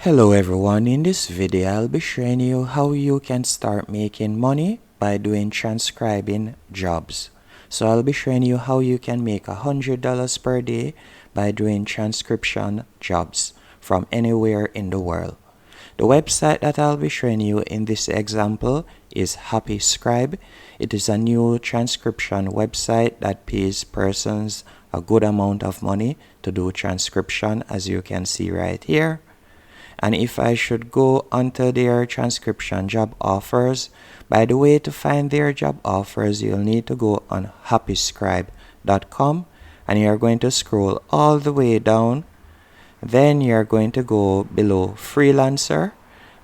Hello everyone, in this video I'll be showing you how you can start making money by doing transcribing jobs. So I'll be showing you how you can make $100 per day by doing transcription jobs from anywhere in the world. The website that I'll be showing you in this example is Scribe. It is a new transcription website that pays persons a good amount of money to do transcription, as you can see right here. And if I should go onto their transcription job offers, by the way, to find their job offers, you'll need to go on happyscribe.com and you're going to scroll all the way down. Then you're going to go below freelancer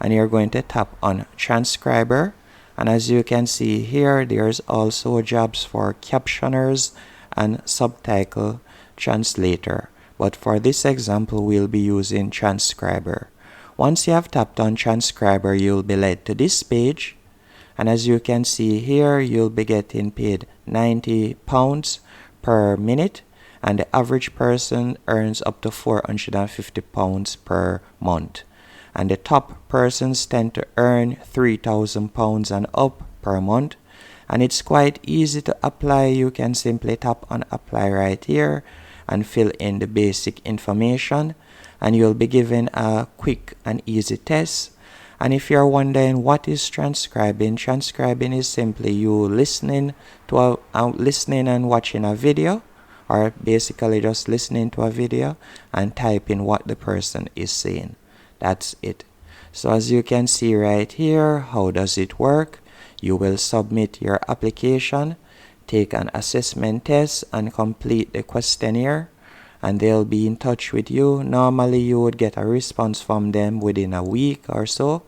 and you're going to tap on transcriber. And as you can see here, there's also jobs for captioners and subtitle translator. But for this example, we'll be using transcriber. Once you have tapped on transcriber, you'll be led to this page, and as you can see here, you'll be getting paid £90 per minute, and the average person earns up to £450 per month, and the top persons tend to earn £3,000 and up per month. And it's quite easy to apply. You can simply tap on apply right here and fill in the basic information, and you'll be given a quick and easy test. And if you're wondering what is transcribing, transcribing is simply you listening to listening and watching a video, or basically just listening to a video and typing what the person is saying. That's it. So as you can see right here, how does it work? You will submit your application, take an assessment test and complete the questionnaire, and they'll be in touch with you. Normally you would get a response from them within a week or so.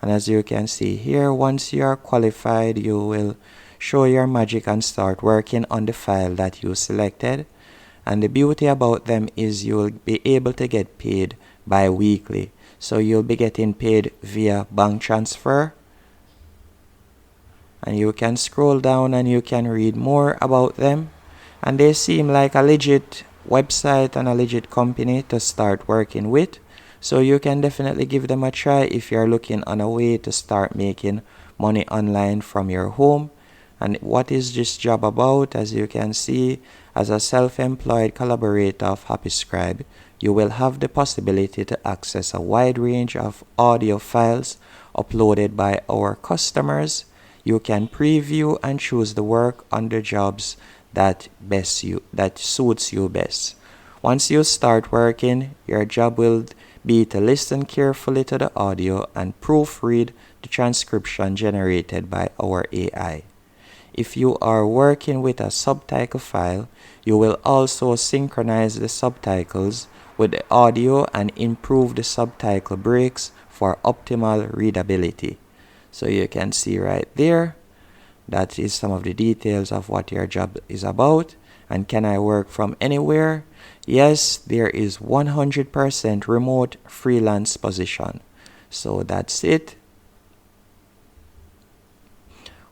And as you can see here, once you are qualified, you will show your magic and start working on the file that you selected. And the beauty about them is you will be able to get paid bi-weekly. So you'll be getting paid via bank transfer. And you can scroll down and you can read more about them. And they seem like a legit website and a legit company to start working with. So you can definitely give them a try if you're looking on a way to start making money online from your home. And what is this job about? As you can see, as a self-employed collaborator of Scribe, you will have the possibility to access a wide range of audio files uploaded by our customers. You can preview and choose the work on the jobs that suits you best. Once you start working, your job will be to listen carefully to the audio and proofread the transcription generated by our AI. If you are working with a subtitle file, you will also synchronize the subtitles with the audio and improve the subtitle breaks for optimal readability. So you can see right there, that is some of the details of what your job is about. And can I work from anywhere? Yes, there is 100% remote freelance position. So that's it.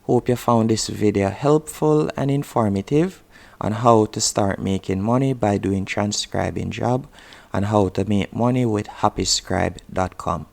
Hope you found this video helpful and informative on how to start making money by doing transcribing job and how to make money with happyscribe.com.